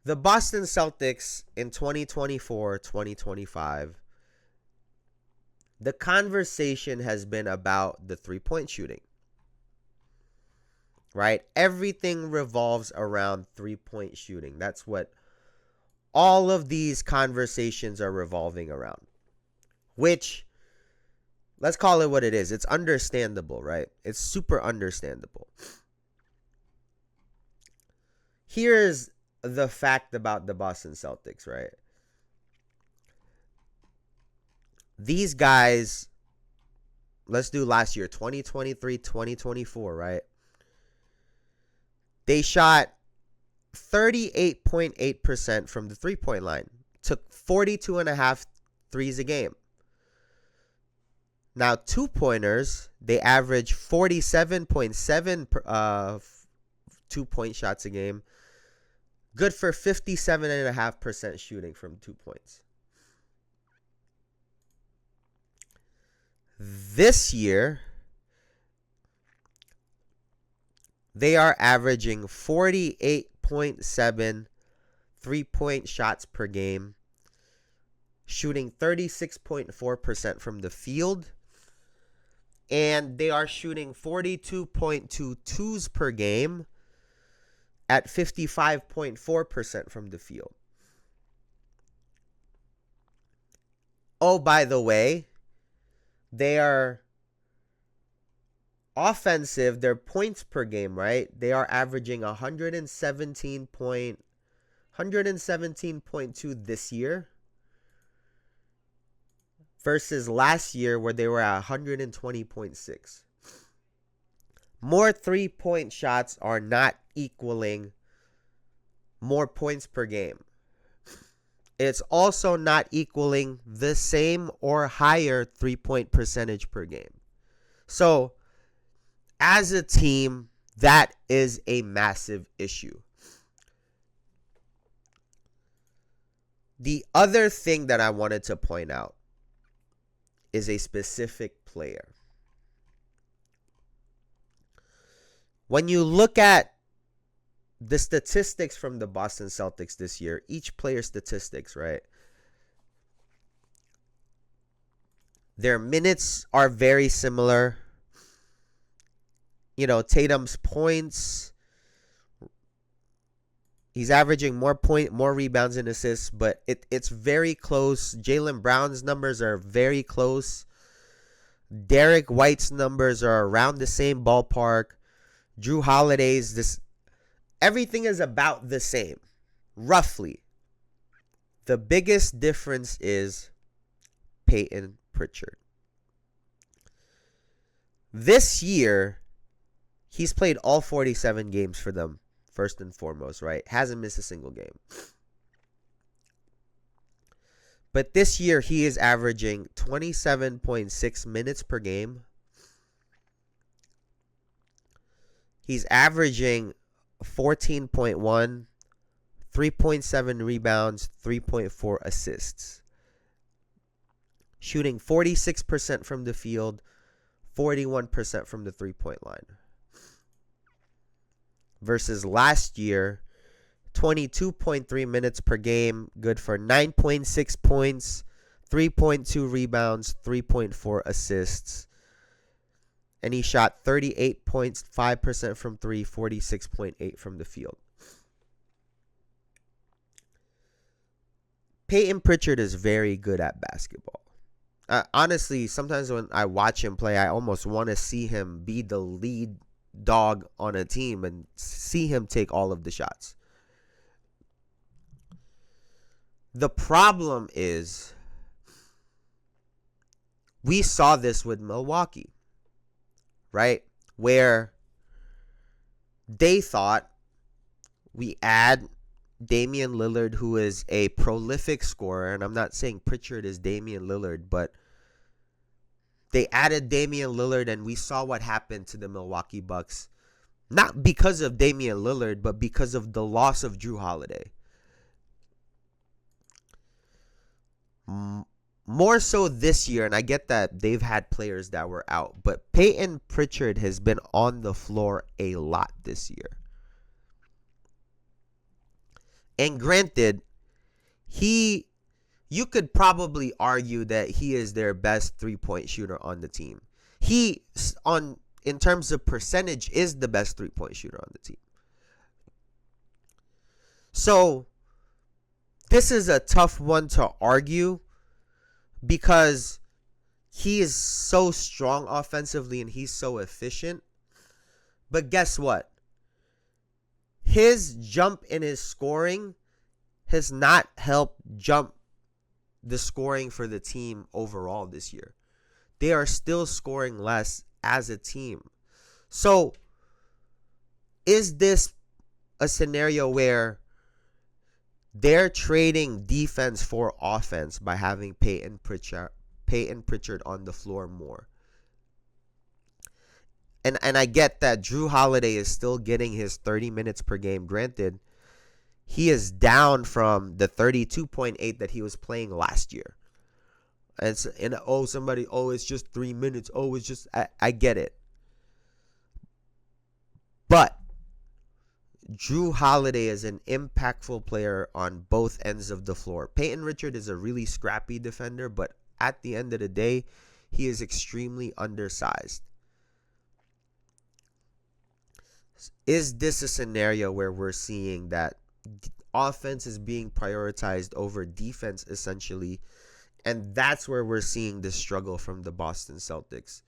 The Boston Celtics in 2024, 2025, the conversation has been about the three-point shooting, right? Everything revolves around three-point shooting. That's what all of these conversations are revolving around, which, let's call it what it is. It's understandable, right? It's super understandable. Here's the fact about the Boston Celtics, right? These guys, let's do last year, 2023, 2024, right? They shot 38.8% from the three-point line. Took 42.5 threes a game. Now, two-pointers, they average 47.7 two-point shots a game. Good for 57.5% shooting from 2 points. This year, they are averaging 48.7 three-point shots per game, shooting 36.4% from the field, and they are shooting 42.2 twos per game at 55.4% from the field. Oh, by the way, they are offensive, their points per game, right? They are averaging 117.2 this year versus last year where they were at 120.6. More three-point shots are not equaling more points per game. It's also not equaling the same or higher three-point percentage per game. So, as a team, that is a massive issue. The other thing that I wanted to point out is a specific player. When you look at the statistics from the Boston Celtics this year, each player statistics, right? Their minutes are very similar. You know, Tatum's points, he's averaging more rebounds and assists, but it's very close. Jaylen Brown's numbers are very close. Derek White's numbers are around the same ballpark. Jrue Holiday's, everything is about the same, roughly. The biggest difference is Payton Pritchard. This year, he's played all 47 games for them, first and foremost, right? Hasn't missed a single game. But this year, he is averaging 27.6 minutes per game. He's averaging 14.1, 3.7 rebounds, 3.4 assists. Shooting 46% from the field, 41% from the three-point line. Versus last year, 22.3 minutes per game, good for 9.6 points, 3.2 rebounds, 3.4 assists. And he shot 38.5% from three, 46.8% from the field. Payton Pritchard is very good at basketball. Honestly, sometimes when I watch him play, I almost want to see him be the lead dog on a team and see him take all of the shots. The problem is, we saw this with Milwaukee, right? Where they thought we add Damian Lillard, who is a prolific scorer, and I'm not saying Pritchard is Damian Lillard, but they added Damian Lillard, and we saw what happened to the Milwaukee Bucks. Not because of Damian Lillard, but because of the loss of Jrue Holiday. More so this year, and I get that they've had players that were out, but Payton Pritchard has been on the floor a lot this year. And granted, you could probably argue that he is their best three-point shooter on the team. In terms of percentage, is the best three-point shooter on the team. So this is a tough one to argue because he is so strong offensively and he's so efficient. But guess what? His jump in his scoring has not helped jump the scoring for the team overall this year. They are still scoring less as a team. So, is this a scenario where they're trading defense for offense by having Payton Pritchard on the floor more? And I get that Jrue Holiday is still getting his 30 minutes per game. Granted, he is down from the 32.8 that he was playing last year. And it's just 3 minutes. I get it. But Jrue Holiday is an impactful player on both ends of the floor. Payton Pritchard is a really scrappy defender, but at the end of the day, he is extremely undersized. Is this a scenario where we're seeing that offense is being prioritized over defense essentially, and that's where we're seeing the struggle from the Boston Celtics?